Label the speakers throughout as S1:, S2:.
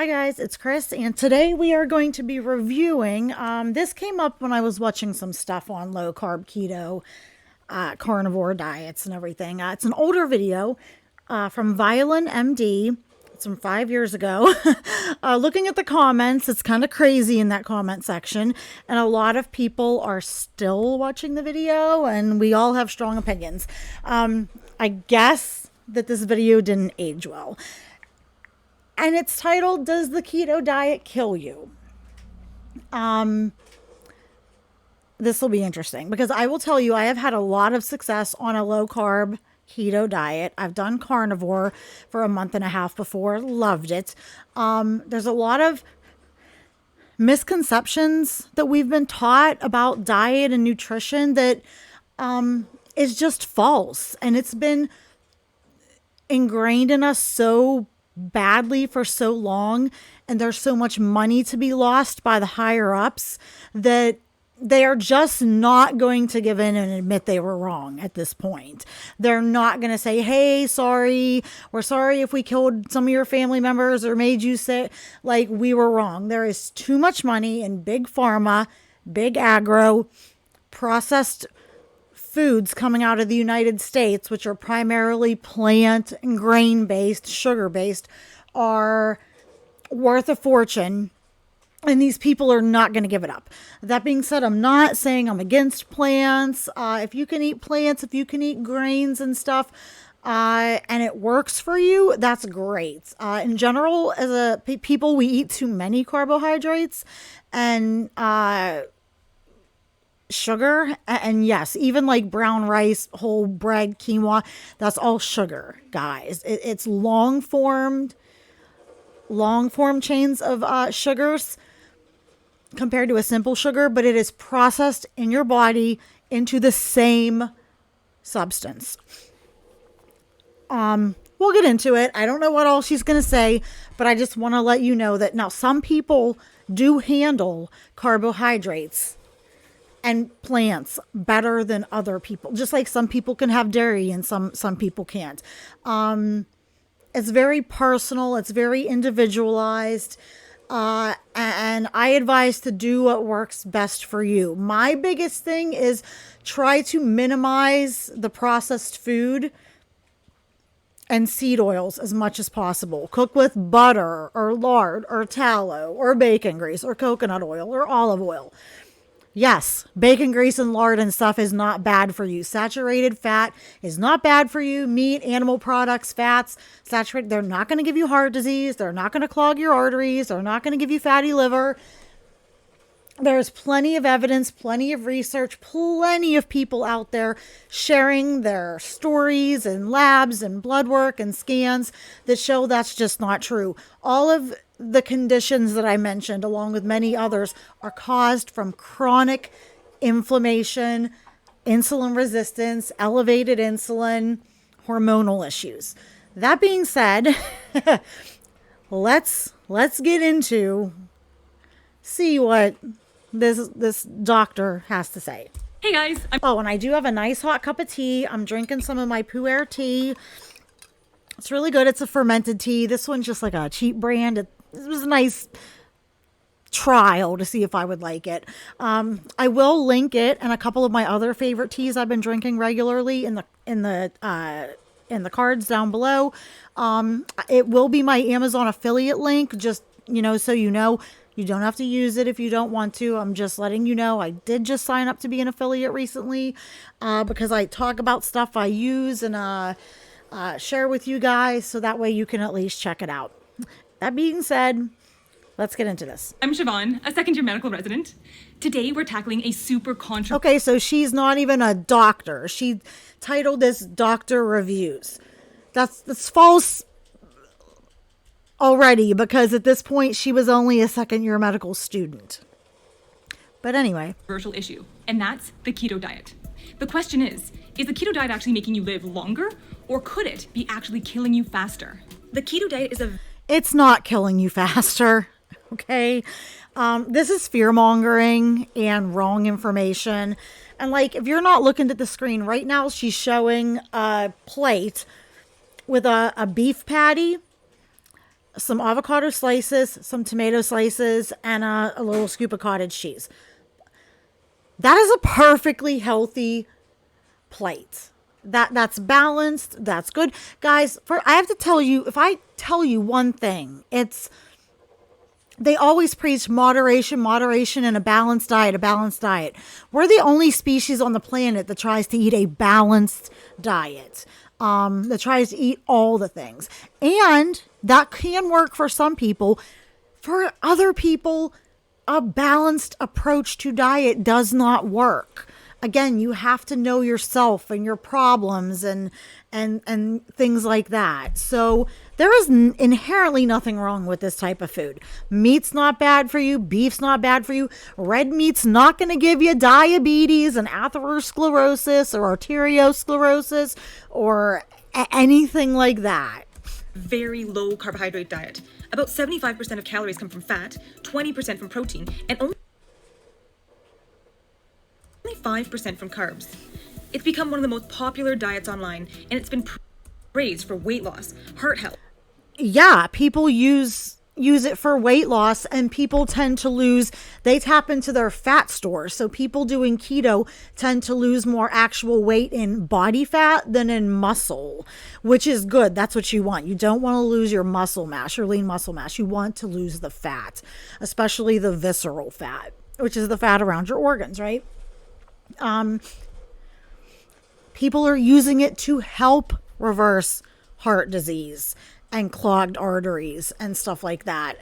S1: Hi guys, it's Chris, and today we are going to be reviewing, this came up when I was watching some stuff on low carb keto, carnivore diets and everything. It's an older video from Violin MD. It's from 5 years ago. Looking at the comments, it's kind of crazy in that comment section, and a lot of people are still watching the video, and we all have strong opinions. I guess that this video didn't age well. And it's titled, Does the Keto Diet Kill You? This will be interesting because I will tell you, I have had a lot of success on a low carb keto diet. I've done carnivore for a month and a half before. Loved it. There's a lot of misconceptions that we've been taught about diet and nutrition that is just false. And it's been ingrained in us so badly for so long, and there's so much money to be lost by the higher ups that they are just not going to give in and admit they were wrong at this point. They're not going to say, hey, sorry, we're sorry if we killed some of your family members or made you sick. Like, we were wrong. There is too much money in big pharma, big agro, processed foods coming out of the United States, which are primarily plant and grain based, sugar based, are worth a fortune. And these people are not going to give it up. That being said, I'm not saying I'm against plants. If you can eat plants, if you can eat grains and stuff, and it works for you, that's great. In general, as a people, we eat too many carbohydrates and sugar, and yes, even like brown rice, whole bread, quinoa, that's all sugar, guys. It's long form chains of sugars compared to a simple sugar, but it is processed in your body into the same substance. We'll get into it. I don't know what all she's going to say, but I just want to let you know that now some people do handle carbohydrates and plants better than other people. Just like some people can have dairy and some people can't. It's very personal. It's very individualized. And I advise to do what works best for you. My biggest thing is try to minimize the processed food and seed oils as much as possible. Cook with butter or lard or tallow or bacon grease or coconut oil or olive oil. Yes, bacon grease and lard and stuff is not bad for you. Saturated fat is not bad for you. Meat, animal products, fats, saturated, they're not going to give you heart disease. They're not going to clog your arteries. They're not going to give you fatty liver. There's plenty of evidence, plenty of research, plenty of people out there sharing their stories and labs and blood work and scans that show that's just not true. All of the conditions that I mentioned, along with many others, are caused from chronic inflammation, insulin resistance, elevated insulin, hormonal issues. That being said, let's get into see what this doctor has to say.
S2: Hey guys.
S1: Oh, and I do have a nice hot cup of tea. I'm drinking some of my Pu'er tea. It's really good. It's a fermented tea. This one's just like a cheap brand. It was a nice trial to see if I would like it. I will link it and a couple of my other favorite teas I've been drinking regularly in the cards down below. It will be my Amazon affiliate link, just, so you know. You don't have to use it if you don't want to. I'm just letting you know. I did just sign up to be an affiliate recently because I talk about stuff I use and share with you guys, so that way you can at least check it out. That being said, let's get into this.
S2: I'm Siobhan, a second-year medical resident. Today we're tackling a super controversial...
S1: Okay, so she's not even a doctor. She titled this Doctor Reviews. That's false already, because at this point she was only a second-year medical student. But anyway.
S2: Controversial issue, and that's the keto diet. The question is the keto diet actually making you live longer, or could it be actually killing you faster? The keto diet is
S1: It's not killing you faster, okay? This is fear-mongering and wrong information. And like, if you're not looking at the screen right now, she's showing a plate with a beef patty some avocado slices, some tomato slices, and a little scoop of cottage cheese. That is a perfectly healthy plate. That's balanced. That's good. Guys, I have to tell you, if I tell you one thing, it's they always preach moderation, moderation, and a balanced diet, a balanced diet. We're the only species on the planet that tries to eat a balanced diet, that tries to eat all the things. And that can work for some people. For other people, a balanced approach to diet does not work. Again, you have to know yourself and your problems and things like that. So there is inherently nothing wrong with this type of food. Meat's not bad for you. Beef's not bad for you. Red meat's not going to give you diabetes and atherosclerosis or arteriosclerosis or anything like that.
S2: Very low carbohydrate diet. About 75% of calories come from fat, 20% from protein, and only 5% from carbs. It's become one of the most popular diets online, and it's been praised for weight loss, heart health.
S1: Yeah, people use it for weight loss, and people tend to they tap into their fat stores. So people doing keto tend to lose more actual weight in body fat than in muscle, which is good. That's what you want. You don't want to lose your muscle mass, your lean muscle mass. You want to lose the fat, especially the visceral fat, which is the fat around your organs, right? People are using it to help reverse heart disease and clogged arteries and stuff like that.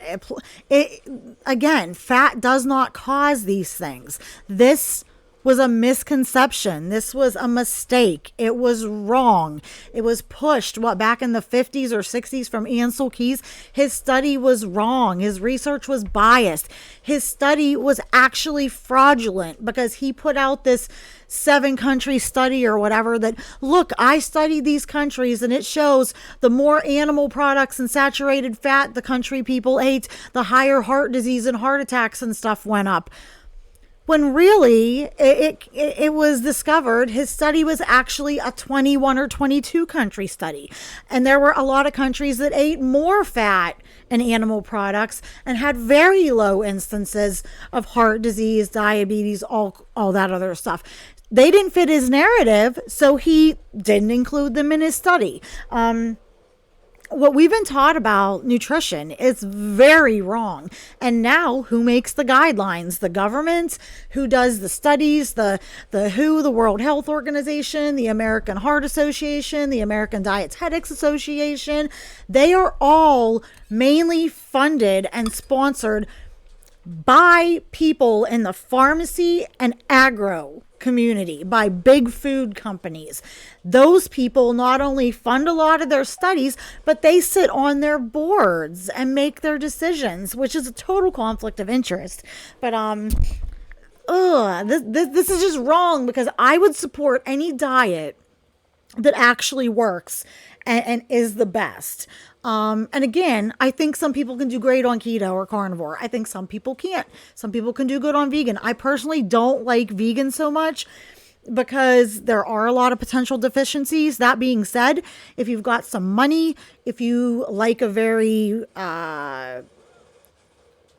S1: Again, fat does not cause these things. This was a misconception. This was a mistake. It was wrong. It was pushed, back in the 50s or 60s from Ansel Keys. His study was wrong. His research was biased. His study was actually fraudulent because he put out this 7-country study or whatever that, look, I studied these countries and it shows the more animal products and saturated fat the country people ate, the higher heart disease and heart attacks and stuff went up. When really it was discovered his study was actually a 21 or 22 country study. And there were a lot of countries that ate more fat and animal products and had very low instances of heart disease, diabetes, all that other stuff. They didn't fit his narrative, so he didn't include them in his study. What we've been taught about nutrition is very wrong. And now who makes the guidelines? The government, who does the studies, the WHO, the World Health Organization, the American Heart Association, the American Dietetics Association. They are all mainly funded and sponsored by people in the pharmacy and agro community, by big food companies. Those people not only fund a lot of their studies, but they sit on their boards and make their decisions, which is a total conflict of interest. But this is just wrong, because I would support any diet that actually works and is the best. And again, I think some people can do great on keto or carnivore. I think some people can't. Some people can do good on vegan. I personally don't like vegan so much because there are a lot of potential deficiencies. That being said, if you've got some money, if you like a very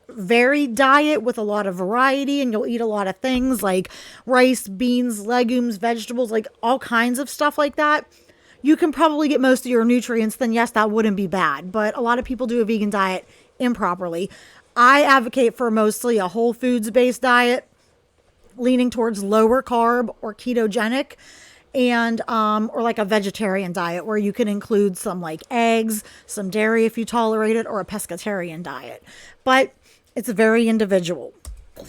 S1: varied diet with a lot of variety, and you'll eat a lot of things like rice, beans, legumes, vegetables, like all kinds of stuff like that, you can probably get most of your nutrients, then yes, that wouldn't be bad. But a lot of people do a vegan diet improperly. I advocate for mostly a whole foods based diet, leaning towards lower carb or ketogenic, and or like a vegetarian diet where you can include some like eggs, some dairy if you tolerate it, or a pescatarian diet. But it's very individual.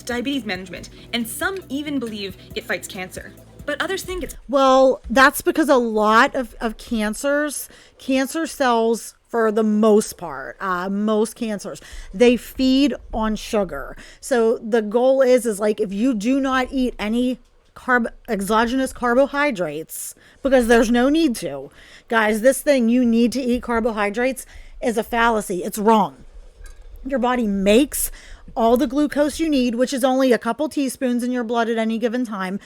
S2: Diabetes management, and some even believe it fights cancer. But others think it's...
S1: Well, that's because a lot of cancer cells, for the most part, most cancers, they feed on sugar. So the goal is like, if you do not eat any exogenous carbohydrates, because there's no need to. Guys, this thing, you need to eat carbohydrates, is a fallacy. It's wrong. Your body makes all the glucose you need, which is only a couple teaspoons in your blood at any given time,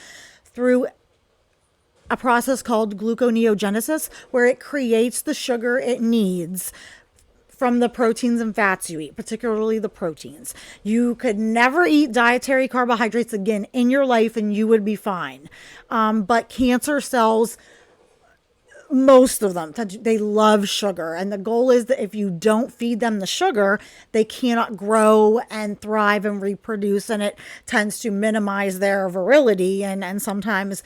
S1: through a process called gluconeogenesis, where it creates the sugar it needs from the proteins and fats you eat, particularly the proteins. You could never eat dietary carbohydrates again in your life and you would be fine. But cancer cells, most of them, they love sugar. And the goal is that if you don't feed them the sugar, they cannot grow and thrive and reproduce. And it tends to minimize their virility. And sometimes,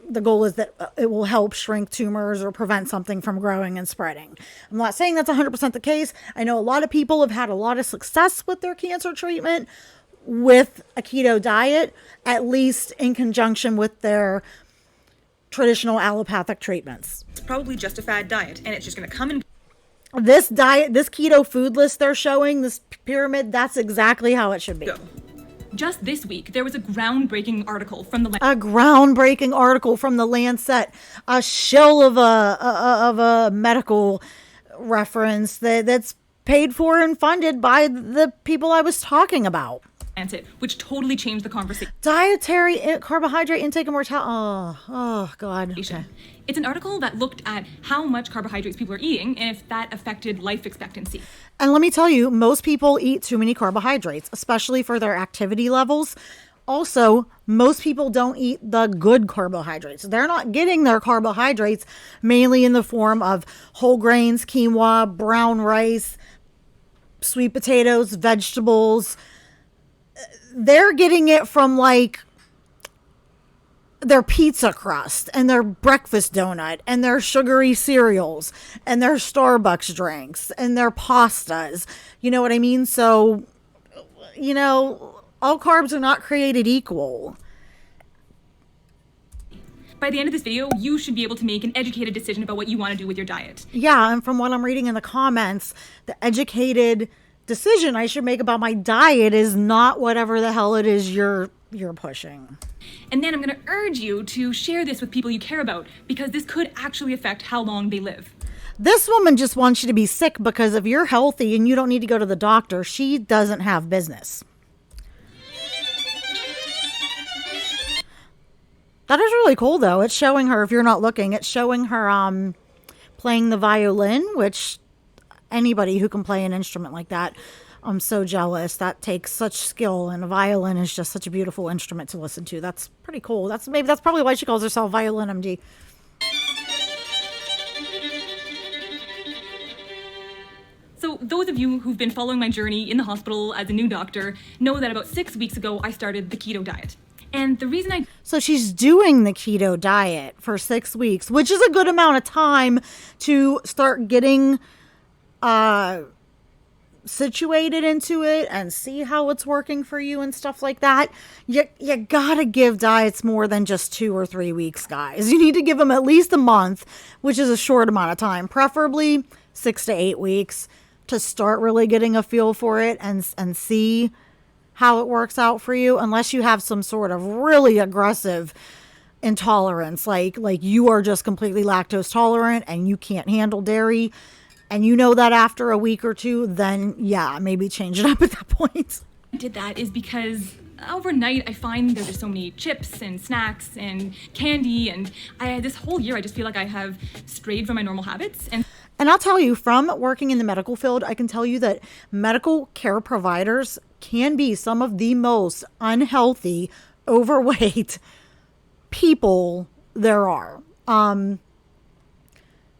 S1: the goal is that it will help shrink tumors or prevent something from growing and spreading. I'm not saying that's 100% the case. I know a lot of people have had a lot of success with their cancer treatment with a keto diet, at least in conjunction with their traditional allopathic treatments.
S2: It's probably just a fad diet, and it's just going to come and
S1: This diet, this keto food list they're showing, this pyramid, that's exactly how it should be.
S2: go. Just this week, there was a groundbreaking article from the
S1: A groundbreaking article from the Lancet, a shell of a medical reference that's paid for and funded by the people I was talking about.
S2: Lancet, which totally changed the conversation.
S1: Dietary carbohydrate intake and mortality. Oh, God. Okay.
S2: It's an article that looked at how much carbohydrates people are eating and if that affected life expectancy.
S1: And let me tell you, most people eat too many carbohydrates, especially for their activity levels. Also, most people don't eat the good carbohydrates. They're not getting their carbohydrates mainly in the form of whole grains, quinoa, brown rice, sweet potatoes, vegetables. They're getting it from like their pizza crust and their breakfast donut and their sugary cereals and their Starbucks drinks and their pastas. You know what I mean? So, all carbs are not created equal.
S2: By the end of this video, you should be able to make an educated decision about what you want to do with your diet.
S1: Yeah, and from what I'm reading in the comments, the educated decision I should make about my diet is not whatever the hell it is you're pushing.
S2: And then I'm going to urge you to share this with people you care about because this could actually affect how long they live.
S1: This woman just wants you to be sick because if you're healthy and you don't need to go to the doctor, she doesn't have business. That is really cool though. It's showing her, if you're not looking, it's showing her playing the violin, which anybody who can play an instrument like that, I'm so jealous. That takes such skill, and a violin is just such a beautiful instrument to listen to. That's pretty cool. That's probably why she calls herself Violin MD.
S2: So those of you who've been following my journey in the hospital as a new doctor know that about 6 weeks ago I started the keto diet. And the reason
S1: So she's doing the keto diet for 6 weeks, which is a good amount of time to start getting situated into it and see how it's working for you and stuff like that. You gotta give diets more than just 2 or 3 weeks, guys. You need to give them at least a month, which is a short amount of time, preferably 6 to 8 weeks, to start really getting a feel for it and see how it works out for you, unless you have some sort of really aggressive intolerance, like you are just completely lactose tolerant and you can't handle dairy. And you know that after a week or two, then yeah, maybe change it up at that point.
S2: I did that is because overnight I find there's just so many chips and snacks and candy, and this whole year I just feel like I have strayed from my normal habits. And
S1: I'll tell you, from working in the medical field, I can tell you that medical care providers can be some of the most unhealthy, overweight people there are.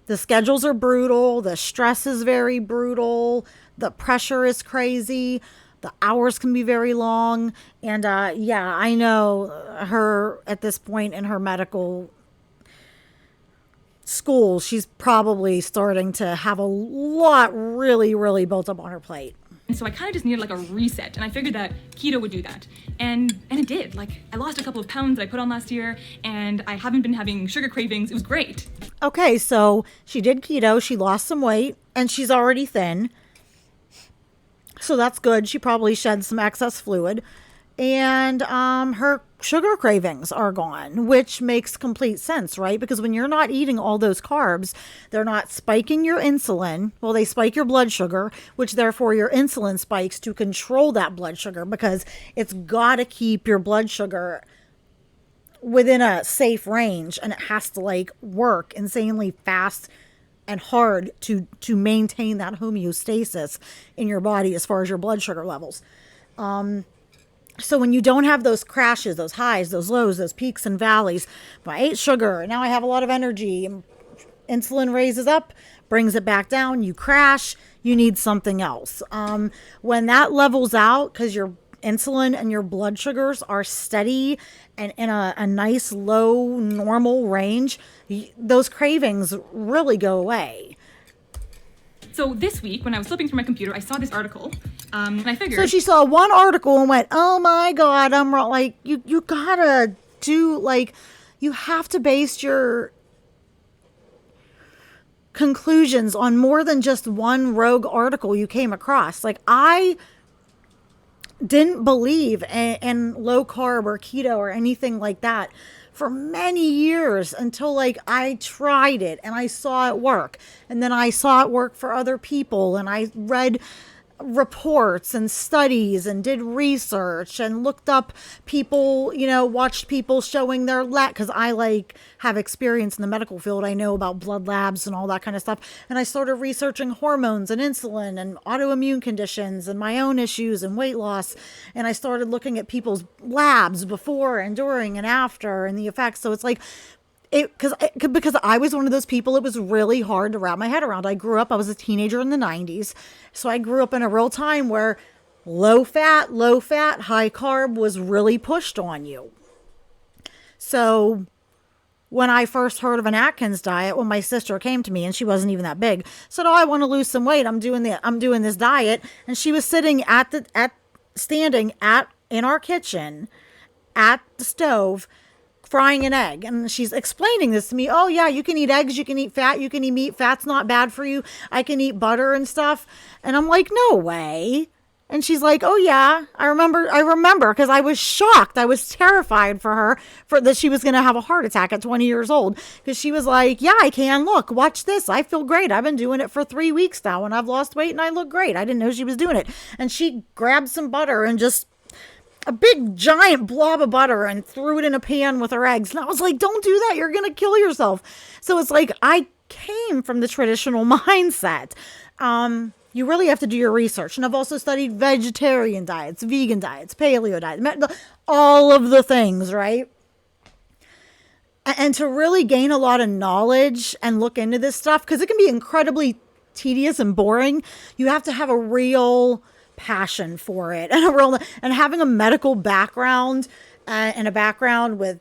S1: The schedules are brutal. The stress is very brutal. The pressure is crazy. The hours can be very long. And yeah, I know her at this point in her medical school, she's probably starting to have a lot really, really built up on her plate.
S2: And so I kind of just needed like a reset, and I figured that keto would do that. And it did. Like, I lost a couple of pounds that I put on last year, and I haven't been having sugar cravings. It was great.
S1: Okay, so she did keto, she lost some weight, and she's already thin. So that's good. She probably shed some excess fluid. And her sugar cravings are gone, which makes complete sense, right? Because when you're not eating all those carbs, they're not spiking your insulin. Well, they spike your blood sugar, which therefore your insulin spikes to control that blood sugar, because it's got to keep your blood sugar within a safe range, and it has to like work insanely fast and hard to maintain that homeostasis in your body as far as your blood sugar levels. So when you don't have those crashes, those highs, those lows, those peaks and valleys, I ate sugar and now I have a lot of energy, insulin raises up, brings it back down, you crash, you need something else. When that levels out, because your insulin and your blood sugars are steady and in a nice low normal range, those cravings really go away.
S2: So this week, when I was flipping through my computer, I saw this article, and I figured...
S1: So she saw one article and went, oh my God, I'm wrong. Like, you gotta do, like, you have to base your conclusions on more than just one rogue article you came across. Like, I didn't believe in low carb or keto or anything like that for many years until like I tried it and I saw it work, and then I saw it work for other people, and I read reports and studies and did research and looked up people, watched people showing their lab, because I like have experience in the medical field. I know about blood labs and all that kind of stuff. And I started researching hormones and insulin and autoimmune conditions and my own issues and weight loss. And I started looking at people's labs before and during and after and the effects. So it's like, because I was one of those people, it was really hard to wrap my head around. I was a teenager in the 90s. So I grew up in a real time where low fat, high carb was really pushed on you. So when I first heard of an Atkins diet, when my sister came to me, and she wasn't even that big, said, oh, I want to lose some weight. I'm doing this diet. And she was sitting standing in our kitchen at the stove, frying an egg, and she's explaining this to me. Oh yeah, you can eat eggs, you can eat fat, you can eat meat, fat's not bad for you, I can eat butter and stuff. And I'm like, no way. And she's like, oh yeah, I remember, because I was shocked. I was terrified for her, for that she was going to have a heart attack at 20 years old, because she was like, yeah, I can. Look, watch this, I feel great, I've been doing it for 3 weeks now and I've lost weight and I look great. I didn't know she was doing it. And she grabbed some butter and just a big giant blob of butter and threw it in a pan with her eggs. And I was like, don't do that. You're going to kill yourself. So it's like, I came from the traditional mindset. You really have to do your research. And I've also studied vegetarian diets, vegan diets, paleo diets, all of the things, right? And to really gain a lot of knowledge and look into this stuff, because it can be incredibly tedious and boring, you have to have a real passion for it, and having a medical background and a background with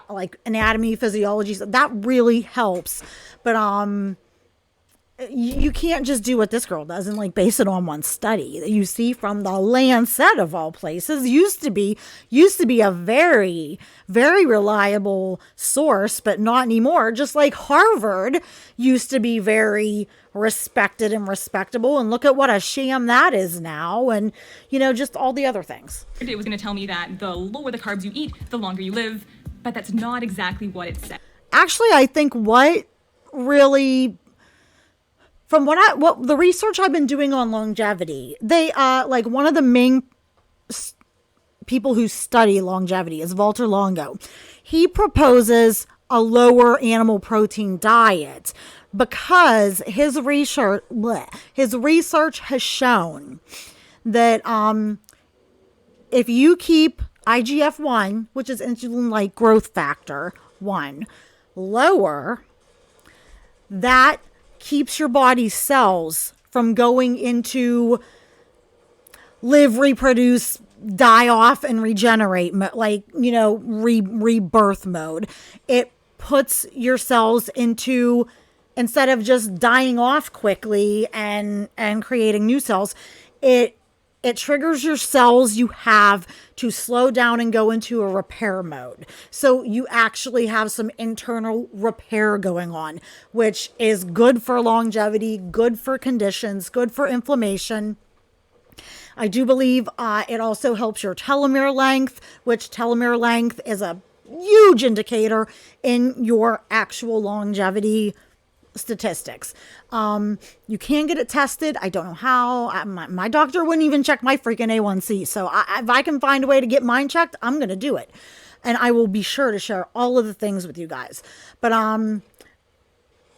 S1: like anatomy, physiology, so that really helps. But you can't just do what this girl does and like base it on one study that you see from the Lancet of all places. Used to be a very, very reliable source, but not anymore. Just like Harvard used to be very respected and respectable, and look at what a sham that is now, and just all the other things.
S2: It was going to tell me that the lower the carbs you eat, the longer you live, but that's not exactly what it said.
S1: Actually, I think what really, from what the research I've been doing on longevity, they like one of the main people who study longevity is Walter Longo. He proposes a lower animal protein diet because his research has shown that if you keep IGF-1, which is insulin-like growth factor 1, lower, that keeps your body's cells from going into live, reproduce, die off, and regenerate, rebirth mode. It puts your cells into, instead of just dying off quickly and creating new cells, it triggers your cells you have to slow down and go into a repair mode. So you actually have some internal repair going on, which is good for longevity, good for conditions, good for inflammation. I do believe it also helps your telomere length, which telomere length is a huge indicator in your actual longevity statistics. You can get it tested. I don't know how. My doctor wouldn't even check my freaking A1C. So if I can find a way to get mine checked, I'm going to do it. And I will be sure to share all of the things with you guys. But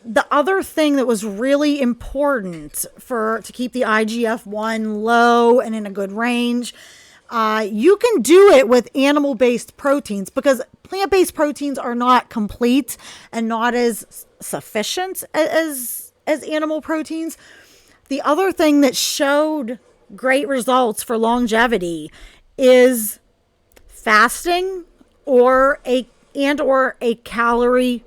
S1: the other thing that was really important to keep the IGF-1 low and in a good range, you can do it with animal-based proteins, because plant-based proteins are not complete and not as sufficient as animal proteins. The other thing that showed great results for longevity is fasting or a calorie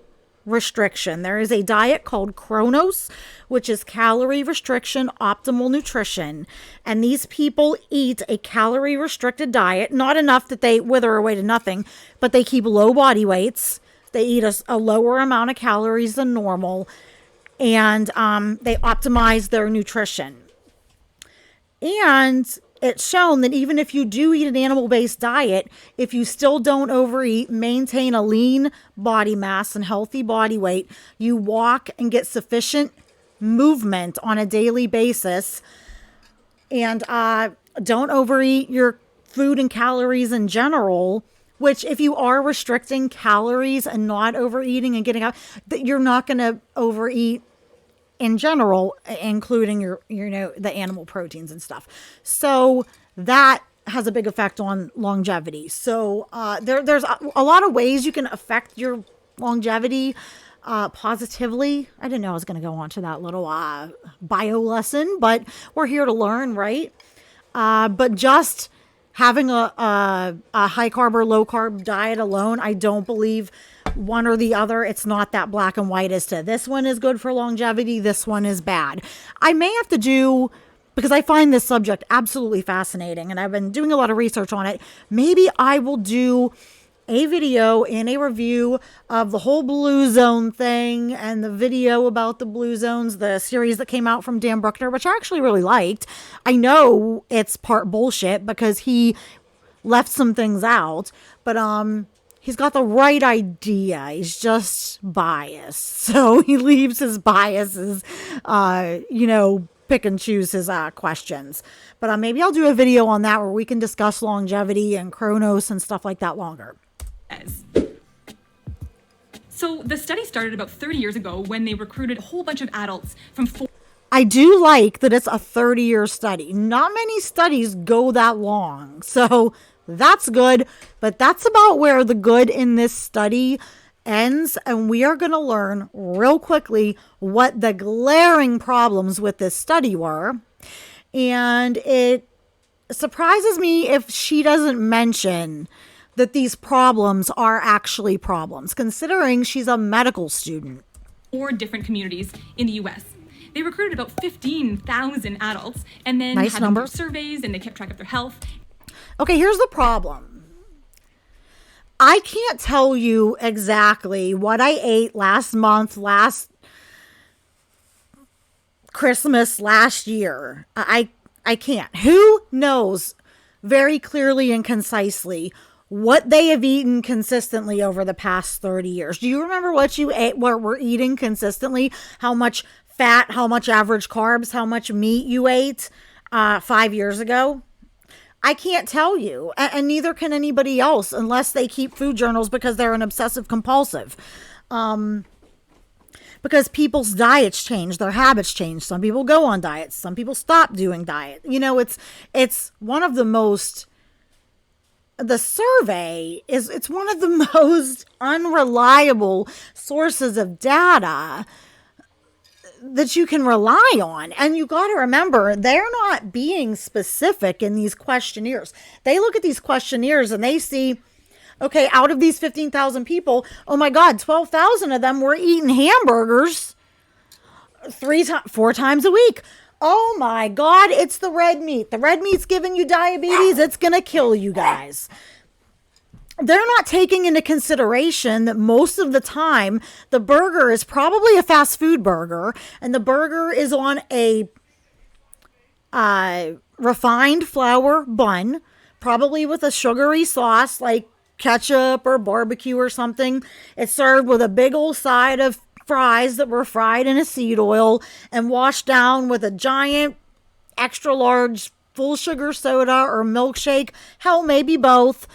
S1: restriction. There is a diet called Chronos, which is calorie restriction, optimal nutrition. And these people eat a calorie restricted diet, not enough that they wither away to nothing, but they keep low body weights. They eat a lower amount of calories than normal, and they optimize their nutrition. And it's shown that even if you do eat an animal-based diet, if you still don't overeat, maintain a lean body mass and healthy body weight, you walk and get sufficient movement on a daily basis, and don't overeat your food and calories in general, which if you are restricting calories and not overeating and getting out, you're not going to overeat in general, including your the animal proteins and stuff. So that has a big effect on longevity. So there's a lot of ways you can affect your longevity positively. I didn't know I was going to go on to that little bio lesson, but we're here to learn, right? But just having a high carb or low carb diet alone, I don't believe one or the other. It's not that black and white as to this one is good for longevity, this one is bad. I may have to do, because I find this subject absolutely fascinating and I've been doing a lot of research on it, maybe I will do a video and a review of the whole Blue Zone thing and the video about the Blue Zones, the series that came out from Dan Bruckner, which I actually really liked. I know it's part bullshit because he left some things out, but he's got the right idea. He's just biased. So he leaves his biases, pick and choose his questions. But maybe I'll do a video on that where we can discuss longevity and Chronos and stuff like that longer.
S2: So the study started about 30 years ago when they recruited a whole bunch of adults from
S1: I do like that it's a 30-year study. Not many studies go that long. So that's good. But that's about where the good in this study ends. And we are going to learn real quickly what the glaring problems with this study were. And it surprises me if she doesn't mention that these problems are actually problems, considering she's a medical student.
S2: 4 different communities in the U.S. They recruited about 15,000 adults and then
S1: nice
S2: had
S1: number.
S2: them do surveys, and they kept track of their health.
S1: Okay, here's the problem. I can't tell you exactly what I ate last month, last Christmas, last year. I can't. Who knows very clearly and concisely what they have eaten consistently over the past 30 years? Do you remember what you ate, what we're eating consistently? How much fat, how much average carbs, how much meat you ate 5 years ago? I can't tell you, and neither can anybody else unless they keep food journals because they're an obsessive compulsive. Because people's diets change, their habits change. Some people go on diets, some people stop doing diet. It's one of the most, the survey it's one of the most unreliable sources of data that you can rely on. And you got to remember, they're not being specific in these questionnaires. They look at these questionnaires and they see, okay, out of these 15,000 people, oh my God, 12,000 of them were eating hamburgers 4 times a week. Oh my God, it's the red meat. The red meat's giving you diabetes. It's going to kill you guys. They're not taking into consideration that most of the time the burger is probably a fast food burger, and the burger is on a refined flour bun, probably with a sugary sauce like ketchup or barbecue or something. It's served with a big old side of fries that were fried in a seed oil and washed down with a giant extra large full sugar soda or milkshake. Hell, maybe both.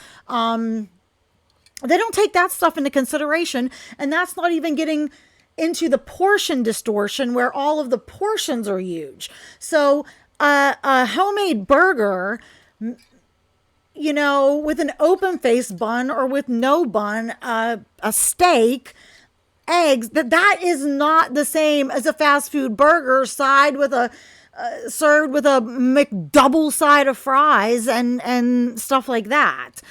S1: They don't take that stuff into consideration, and that's not even getting into the portion distortion where all of the portions are huge. So a homemade burger, with an open face bun or with no bun, a steak, eggs, that is not the same as a fast food burger served with a McDouble side of fries and stuff like that.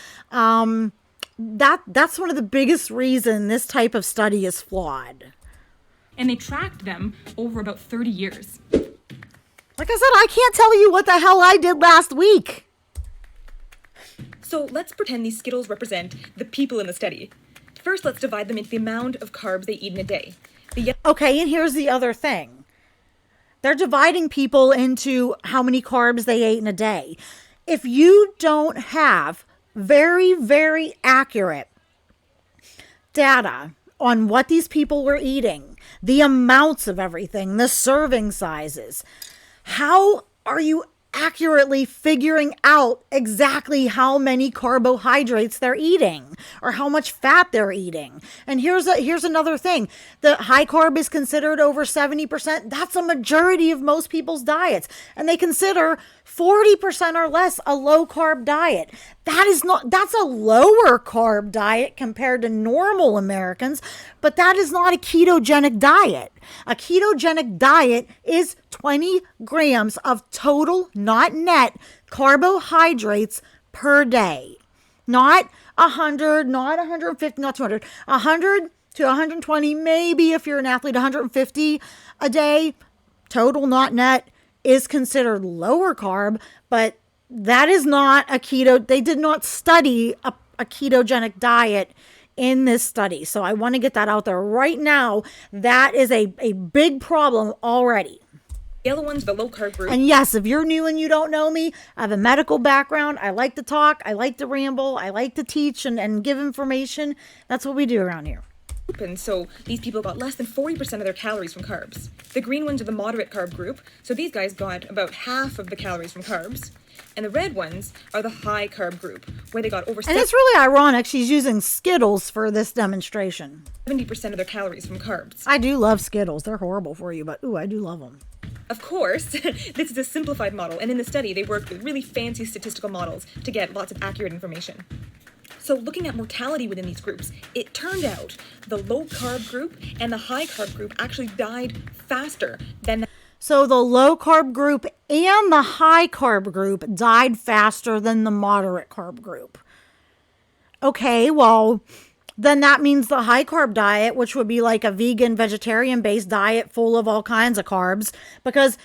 S1: That's one of the biggest reasons this type of study is flawed.
S2: And they tracked them over about 30 years.
S1: Like I said, I can't tell you what the hell I did last week.
S3: So let's pretend these Skittles represent the people in the study. First, let's divide them into the amount of carbs they eat in a day.
S1: Okay, and here's the other thing. They're dividing people into how many carbs they ate in a day. If you don't have very, very accurate data on what these people were eating, the amounts of everything, the serving sizes, how are you accurately figuring out exactly how many carbohydrates they're eating or how much fat they're eating? And here's another thing. The high carb is considered over 70%. That's a majority of most people's diets. And they consider 40% or less a low carb diet. That's a lower carb diet compared to normal Americans, but that is not a ketogenic diet. A ketogenic diet is 20 grams of total, not net, carbohydrates per day. Not 100, not 150, not 200, 100 to 120, maybe if you're an athlete, 150 a day, total, not net, is considered lower carb, but that is not a keto. They did not study a ketogenic diet in this study. So I want to get that out there right now. That is a big problem already.
S3: Yellow one's the low carb group.
S1: And yes, if you're new and you don't know me, I have a medical background. I like to talk. I like to ramble. I like to teach and give information. That's what we do around here.
S3: And so these people got less than 40% of their calories from carbs. The green ones are the moderate carb group. So these guys got about half of the calories from carbs. And the red ones are the high carb group, where they got over
S1: And it's really ironic she's using Skittles for this demonstration.
S3: 70% of their calories from carbs.
S1: I do love Skittles. They're horrible for you, but ooh, I do love them.
S3: Of course, this is a simplified model, and in the study they worked with really fancy statistical models to get lots of accurate information. So looking at mortality within these groups, it turned out the low carb group and the high carb group actually died faster than
S1: So the low carb group and the high carb group died faster than the moderate carb group. Okay, well, then that means the high carb diet, which would be like a vegan, vegetarian based diet full of all kinds of carbs, because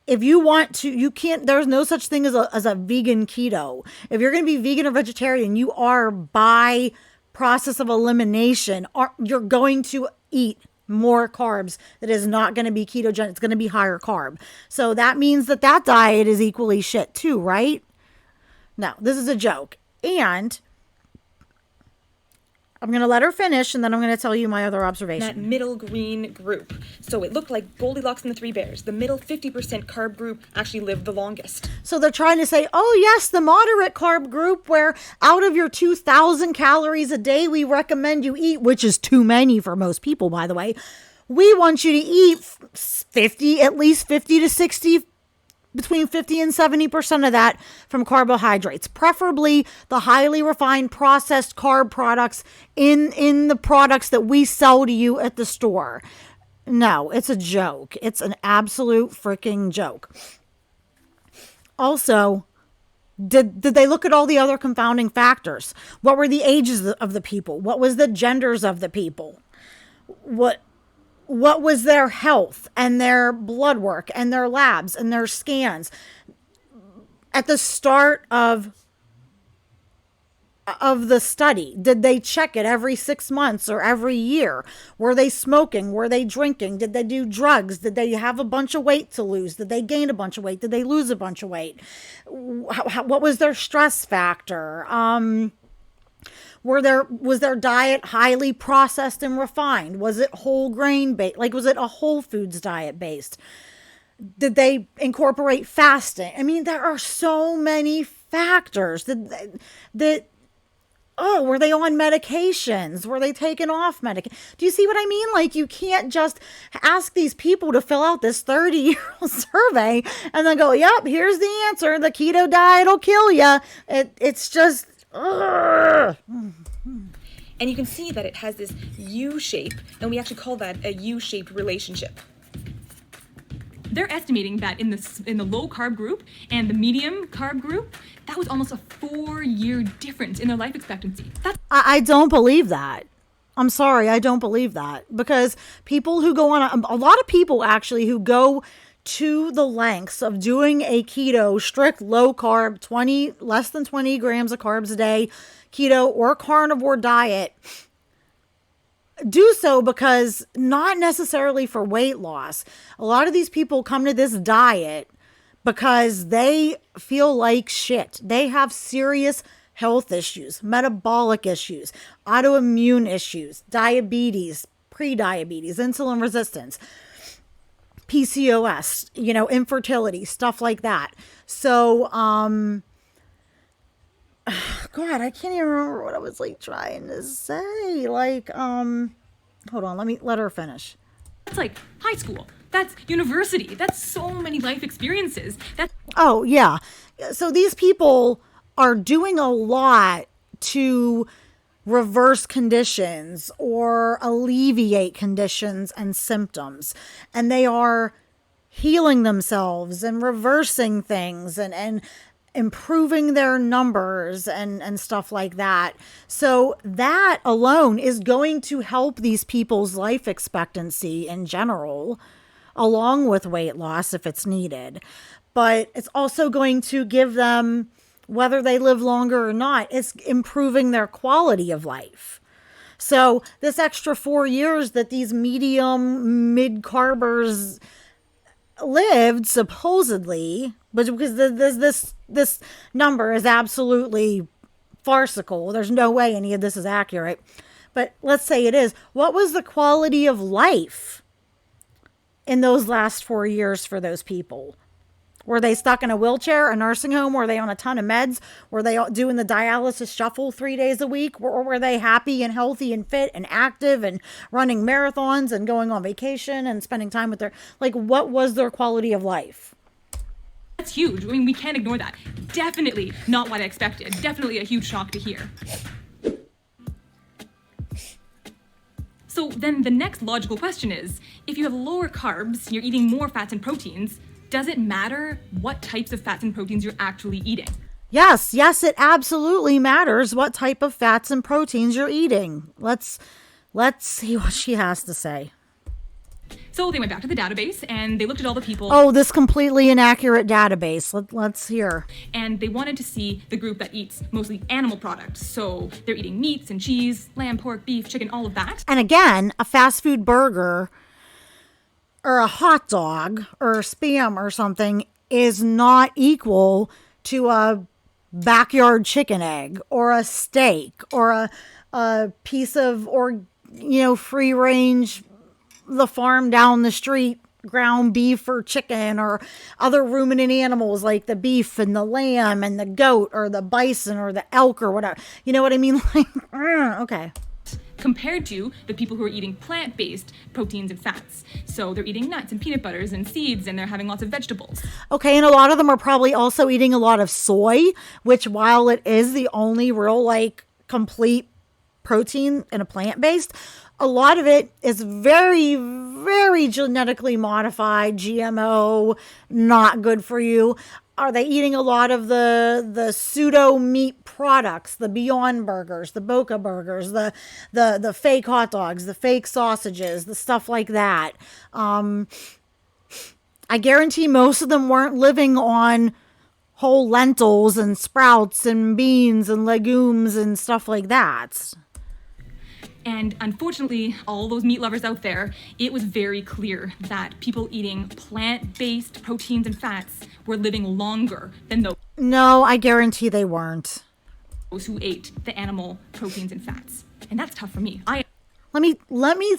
S1: if you want to, you can't, there's no such thing as a vegan keto. If you're going to be vegan or vegetarian, you are by process of elimination, you're going to eat more carbs. That is not going to be ketogenic. It's going to be higher carb. So that means that diet is equally shit too, right? No, this is a joke. And I'm going to let her finish, and then I'm going to tell you my other observation.
S3: that middle green group. So it looked like Goldilocks and the Three Bears. The middle 50% carb group actually lived the longest.
S1: So they're trying to say, oh, yes, the moderate carb group, where out of your 2,000 calories a day we recommend you eat, which is too many for most people, by the way, we want you to eat at least 50 to 60, between 50 and 70% of that from carbohydrates, preferably the highly refined processed carb products in the products that we sell to you at the store. No, it's a joke. It's an absolute freaking joke. Also, did they look at all the other confounding factors? What were the ages of the people? What was the genders of the people? What was their health and their blood work and their labs and their scans at the start of the study? Did they check it every 6 months or every year? Were they smoking? Were they drinking? Did they do drugs? Did they have a bunch of weight to lose? Did they gain a bunch of weight? Did they lose a bunch of weight? What was their stress factor? Was their diet highly processed and refined? Was it whole grain based? Like, was it a whole foods diet based? Did they incorporate fasting? I mean, there are so many factors that oh, were they on medications? Were they taken off medication? Do you see what I mean? Like, you can't just ask these people to fill out this 30-year-old survey and then go, yep, here's the answer. The keto diet will kill you. It's just, ugh.
S3: And you can see that it has this U shape, and we actually call that a U-shaped relationship.
S2: They're estimating that in the low carb group and the medium carb group, that was almost a 4-year difference in their life expectancy.
S1: I don't believe that. I'm sorry, I don't believe that. Because people who go on, a lot of people actually who go to the lengths of doing a keto, strict low carb, less than 20 grams of carbs a day, keto or carnivore diet, do so because not necessarily for weight loss. A lot of these people come to this diet because they feel like shit. They have serious health issues, metabolic issues, autoimmune issues, diabetes, pre-diabetes, insulin resistance, PCOS, infertility, stuff like that. So, God, I can't even remember what I was trying to say. Hold on, let her finish.
S2: That's like high school. That's university. That's so many life experiences.
S1: Oh, yeah. So these people are doing a lot to reverse conditions or alleviate conditions and symptoms. And they are healing themselves and reversing things and improving their numbers and stuff like that. So that alone is going to help these people's life expectancy in general, along with weight loss if it's needed. But it's also going to give them, whether they live longer or not, it's improving their quality of life. So this extra 4 years that these medium mid-carbers lived, supposedly, but because this number is absolutely farcical. There's no way any of this is accurate. But let's say it is. What was the quality of life in those last 4 years for those people? Were they stuck in a wheelchair, a nursing home? Were they on a ton of meds? Were they doing the dialysis shuffle 3 days a week? Or were they happy and healthy and fit and active and running marathons and going on vacation and spending time with what was their quality of life?
S2: That's huge. I mean, we can't ignore that. Definitely not what I expected. Definitely a huge shock to hear. So then the next logical question is, if you have lower carbs, you're eating more fats and proteins, does it matter what types of fats and proteins you're actually eating?
S1: Yes, it absolutely matters what type of fats and proteins you're eating. Let's see what she has to say.
S2: So they went back to the database and they looked at all the people.
S1: Oh, this completely inaccurate database. Let's hear.
S2: And they wanted to see the group that eats mostly animal products. So they're eating meats and cheese, lamb, pork, beef, chicken, all of that.
S1: And again, a fast food burger or a hot dog or Spam or something is not equal to a backyard chicken egg or a steak or a piece of free range, the farm down the street, ground beef or chicken or other ruminant animals like the beef and the lamb and the goat or the bison or the elk or whatever. You know what I mean? Okay.
S2: Compared to the people who are eating plant-based proteins and fats. So they're eating nuts and peanut butters and seeds, and they're having lots of vegetables.
S1: Okay, and a lot of them are probably also eating a lot of soy, which while it is the only real complete protein in a plant-based, a lot of it is very, very genetically modified, GMO, not good for you. Are they eating a lot of the pseudo meat products, the Beyond Burgers, the Boca Burgers, the fake hot dogs, the fake sausages, the stuff like that? I guarantee most of them weren't living on whole lentils and sprouts and beans and legumes and stuff like that.
S2: And unfortunately, all those meat lovers out there, it was very clear that people eating plant-based proteins and fats were living longer than those.
S1: No, I guarantee they weren't.
S2: Those who ate the animal proteins and fats. And that's tough for me.
S1: Let me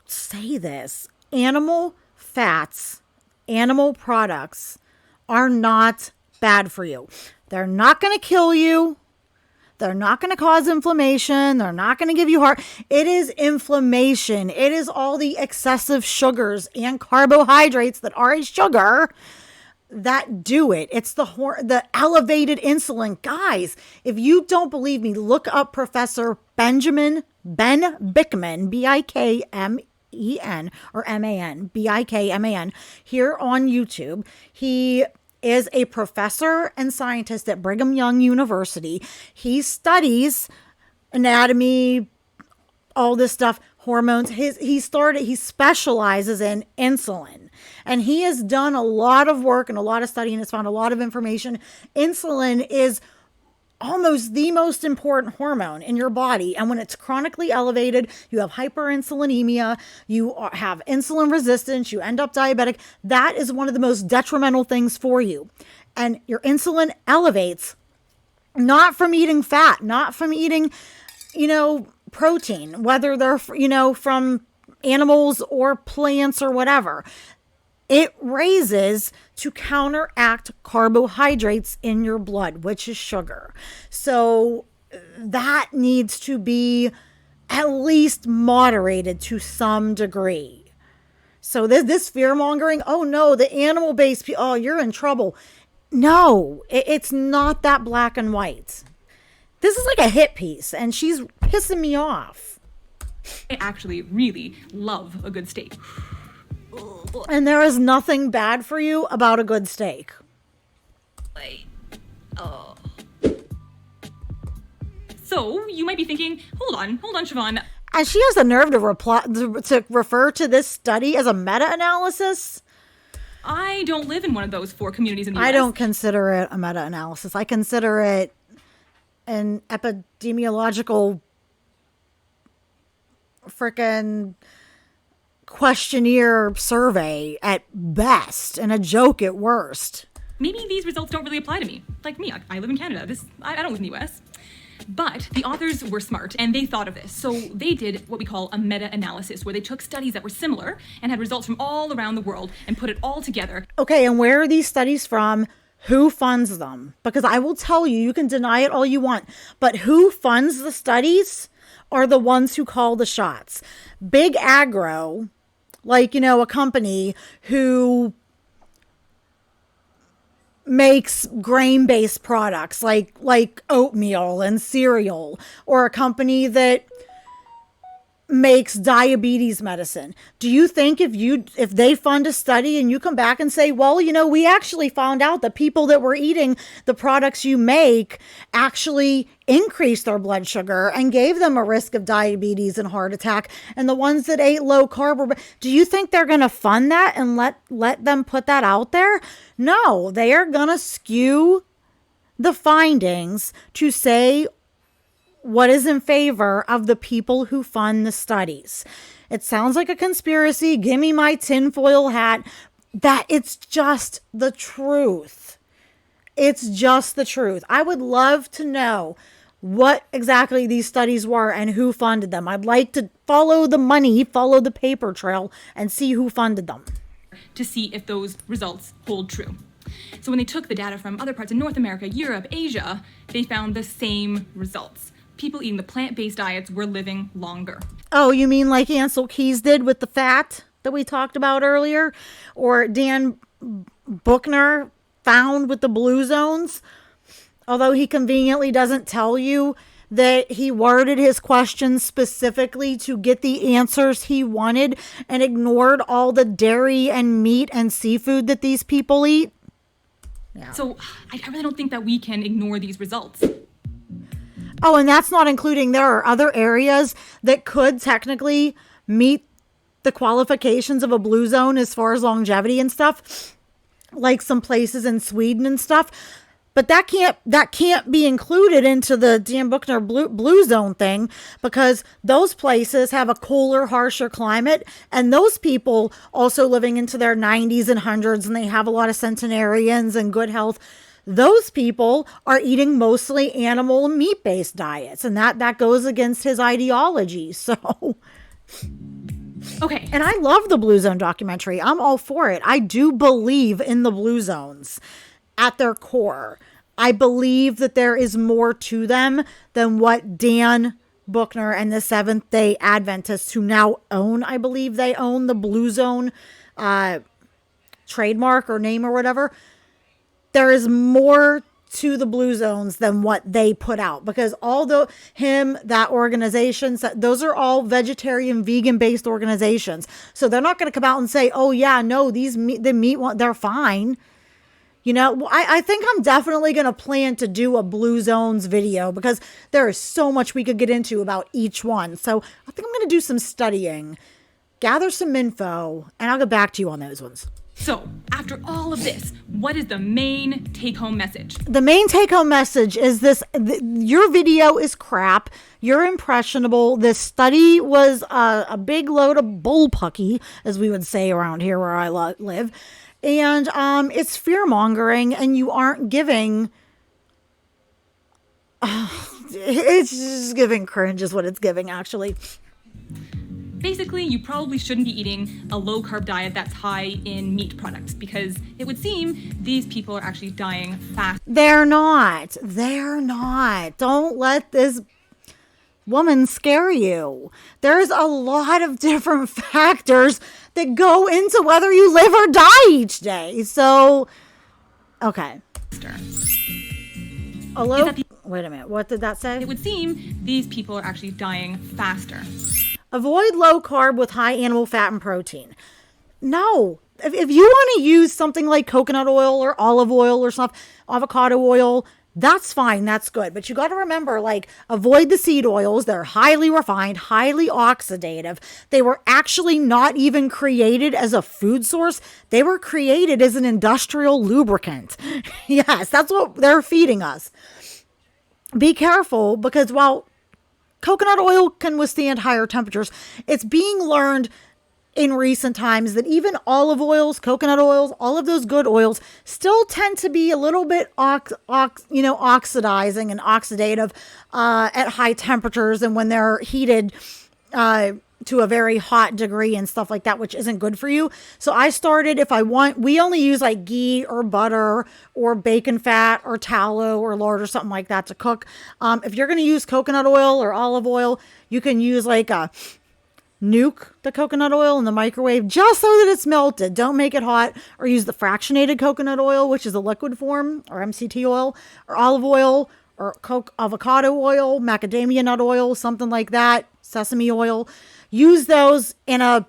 S1: say this. Animal fats, animal products are not bad for you. They're not going to kill you. They're not going to cause inflammation. They're not going to give you heart. It is inflammation. It is all the excessive sugars and carbohydrates that are a sugar that do it. It's the elevated insulin. Guys, if you don't believe me, look up Professor Ben Bikman, Bikmen or Man, Bikman, here on YouTube. He is a professor and scientist at Brigham Young University. He studies anatomy, all this stuff, hormones. He specializes in insulin, and he has done a lot of work and a lot of study and has found a lot of information. Insulin is almost the most important hormone in your body. And when it's chronically elevated, you have hyperinsulinemia, you have insulin resistance, you end up diabetic. That is one of the most detrimental things for you. And your insulin elevates not from eating fat, not from eating, protein, whether they're, from animals or plants or whatever. It raises to counteract carbohydrates in your blood, which is sugar. So that needs to be at least moderated to some degree. So this fear-mongering, oh no, the animal-based, oh, you're in trouble. No, it's not that black and white. This is like a hit piece, and she's pissing me off.
S2: I actually really love a good steak.
S1: And there is nothing bad for you about a good steak.
S2: So you might be thinking, hold on, Siobhan.
S1: And she has the nerve to refer to this study as a meta-analysis.
S2: I don't live in one of those 4 communities in the US.
S1: I don't consider it a meta-analysis. I consider it an epidemiological frickin' questionnaire survey at best and a joke at worst.
S2: Maybe these results don't really apply to me. Like me, I live in Canada. I don't live in the US. But the authors were smart and they thought of this. So they did what we call a meta-analysis, where they took studies that were similar and had results from all around the world and put it all together.
S1: Okay, and where are these studies from? Who funds them? Because I will tell you, you can deny it all you want, but who funds the studies are the ones who call the shots. Big agro, like, a company who makes grain-based products like oatmeal and cereal, or a company that makes diabetes medicine. Do you think if they fund a study and you come back and say, well, we actually found out that people that were eating the products you make actually increased their blood sugar and gave them a risk of diabetes and heart attack, and the ones that ate low carb, do you think they're going to fund that and let them put that out there? No, they are going to skew the findings to say what is in favor of the people who fund the studies. It sounds like a conspiracy. Give me my tinfoil hat. That it's just the truth. It's just the truth. I would love to know what exactly these studies were and who funded them. I'd like to follow the money, follow the paper trail, and see who funded them.
S2: To see if those results hold true. So when they took the data from other parts of North America, Europe, Asia, they found the same results. People eating the plant-based diets were living longer.
S1: Oh, you mean like Ansel Keys did with the fat that we talked about earlier? Or Dan Buchner found with the blue zones? Although he conveniently doesn't tell you that he worded his questions specifically to get the answers he wanted and ignored all the dairy and meat and seafood that these people eat. Yeah.
S2: So I really don't think that we can ignore these results.
S1: Oh, and that's not including there are other areas that could technically meet the qualifications of a blue zone as far as longevity and stuff, like some places in Sweden and stuff. But that can't be included into the Dan Buchner blue zone thing, because those places have a cooler, harsher climate, and those people also living into their 90s and 100s, and they have a lot of centenarians and good health. Those people are eating mostly animal and meat-based diets, and that goes against his ideology. So,
S2: okay.
S1: And I love the Blue Zone documentary. I'm all for it. I do believe in the Blue Zones at their core. I believe that there is more to them than what Dan Buchner and the Seventh-day Adventists, who now own, I believe they own the Blue Zone trademark or name or whatever. There is more to the Blue Zones than what they put out, because although that organizations, those are all vegetarian, vegan based organizations. So they're not going to come out and say, oh yeah, no, the meat one, they're fine. You know, I think I'm definitely going to plan to do a Blue Zones video, because there is so much we could get into about each one. So I think I'm going to do some studying, gather some info, and I'll get back to you on those ones.
S2: So, after all of this, what is the main take-home message?
S1: The main take-home message is this: your video is crap. You're impressionable. This study was a big load of bullpucky, as we would say around here where I live. And it's fear-mongering, and you aren't giving... it's just giving cringe is what it's giving, actually.
S2: Basically, you probably shouldn't be eating a low-carb diet that's high in meat products, because it would seem these people are actually dying fast.
S1: They're not. They're not. Don't let this woman scare you. There's a lot of different factors that go into whether you live or die each day. So, okay. Wait a minute. What did that say?
S2: It would seem these people are actually dying faster.
S1: Avoid low carb with high animal fat and protein. No. If you want to use something like coconut oil or olive oil or stuff, avocado oil, that's fine. That's good. But you got to remember, like, avoid the seed oils. They're highly refined, highly oxidative. They were actually not even created as a food source. They were created as an industrial lubricant. Yes, that's what they're feeding us. Be careful, because while coconut oil can withstand higher temperatures, it's being learned in recent times that even olive oils, coconut oils, all of those good oils still tend to be a little bit oxidizing and oxidative at high temperatures, and when they're heated to a very hot degree and stuff like that, which isn't good for you. So I started, we only use like ghee or butter or bacon fat or tallow or lard or something like that to cook. If you're going to use coconut oil or olive oil, you can use like nuke the coconut oil in the microwave just so that it's melted. Don't make it hot, or use the fractionated coconut oil, which is a liquid form, or MCT oil, or olive oil, or avocado oil, macadamia nut oil, something like that, sesame oil. Use those in a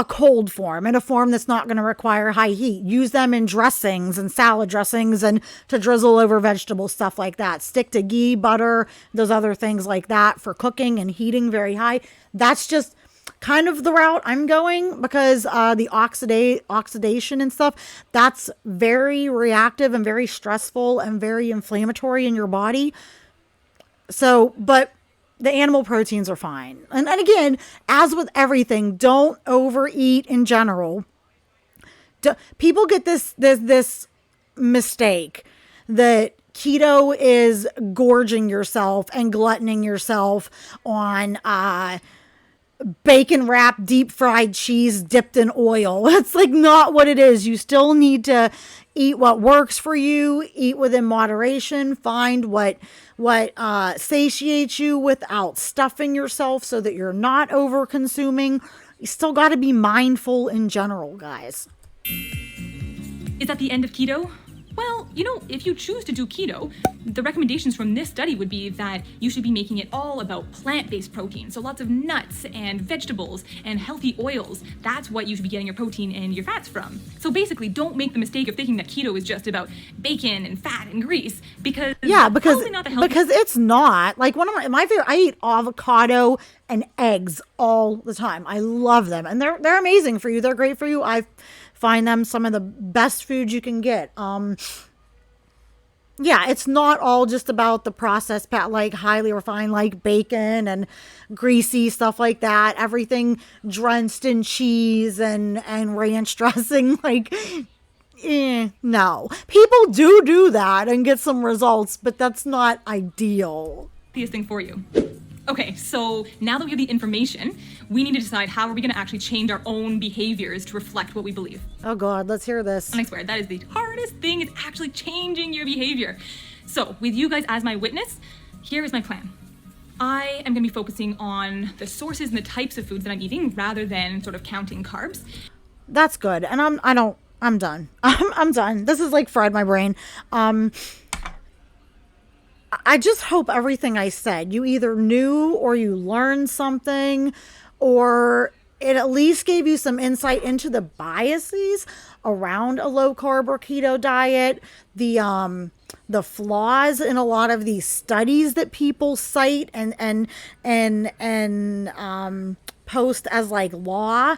S1: cold form, in a form that's not going to require high heat. Use them in dressings and salad dressings and to drizzle over vegetables, stuff like that. Stick to ghee, butter, those other things like that for cooking and heating very high. That's just kind of the route I'm going, because the oxidation and stuff, that's very reactive and very stressful and very inflammatory in your body. So, but the animal proteins are fine. And again, as with everything, don't overeat in general. People get this mistake that keto is gorging yourself and gluttoning yourself on bacon wrapped deep fried cheese dipped in oil. That's like not what it is. You still need to eat what works for you, eat within moderation, find what satiates you without stuffing yourself so that you're not over consuming. You still got to be mindful in general, guys.
S2: Is that the end of keto? Well, if you choose to do keto, the recommendations from this study would be that you should be making it all about plant-based protein. So lots of nuts and vegetables and healthy oils. That's what you should be getting your protein and your fats from. So basically, don't make the mistake of thinking that keto is just about bacon and fat and grease, because
S1: because it's not. Like, one of my favorite, I eat avocado and eggs all the time. I love them, and they're amazing for you. They're great for you. I find them some of the best food you can get. It's not all just about the processed like highly refined, like bacon and greasy stuff like that. Everything drenched in cheese and ranch dressing, no. People do that and get some results, but that's not ideal.
S2: Thing for you. Okay, so now that we have the information, we need to decide how are we going to actually change our own behaviors to reflect what we believe.
S1: Oh God, let's hear this.
S2: And I swear, that is the hardest thing, is actually changing your behavior. So with you guys as my witness, here is my plan. I am going to be focusing on the sources and the types of foods that I'm eating rather than sort of counting carbs.
S1: That's good. And I'm done. I'm done. This is like fried my brain. I just hope everything I said, you either knew or you learned something, or it at least gave you some insight into the biases around a low carb or keto diet, the flaws in a lot of these studies that people cite and post as like law,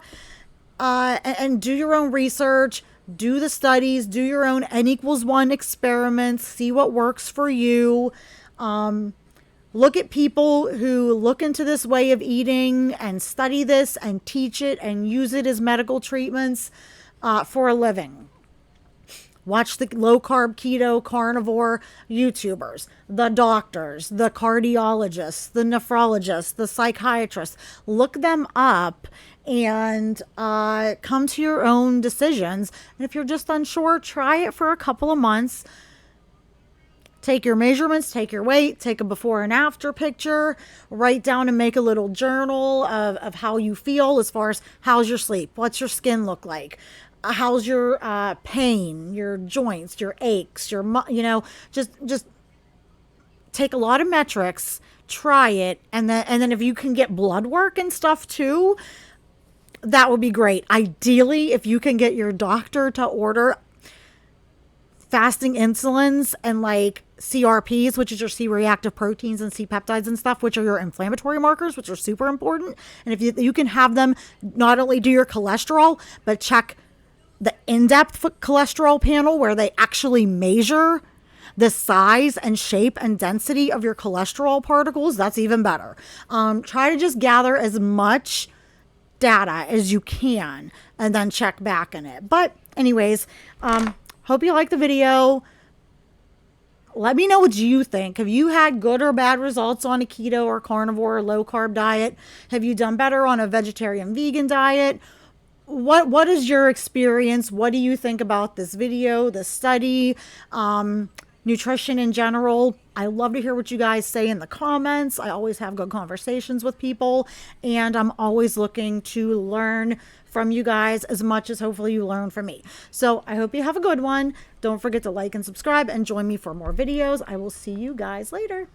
S1: and do your own research. Do the studies, do your own N=1 experiments, see what works for you. Look at people who look into this way of eating and study this and teach it and use it as medical treatments for a living. Watch the low carb, keto, carnivore YouTubers, the doctors, the cardiologists, the nephrologists, the psychiatrists. Look them up and come to your own decisions. And if you're just unsure, try it for a couple of months. Take your measurements, take your weight, take a before and after picture, write down and make a little journal of how you feel as far as how's your sleep, what's your skin look like, how's your pain, your joints, your aches, just take a lot of metrics, try it, and then if you can get blood work and stuff too, that would be great. Ideally, if you can get your doctor to order fasting insulins and like CRPs, which is your C-reactive proteins, and C-peptides and stuff, which are your inflammatory markers, which are super important. And if you can have them not only do your cholesterol, but check the in-depth cholesterol panel where they actually measure the size and shape and density of your cholesterol particles, that's even better. Try to just gather as much data as you can and then check back in it. But anyways, hope you like the video. Let me know what you think. Have you had good or bad results on a keto or carnivore or low carb diet? Have you done better on a vegetarian vegan diet? What is your experience? What do you think about this video, this study, nutrition in general? I love to hear what you guys say in the comments. I always have good conversations with people, and I'm always looking to learn from you guys as much as hopefully you learn from me. So I hope you have a good one. Don't forget to like and subscribe and join me for more videos. I will see you guys later.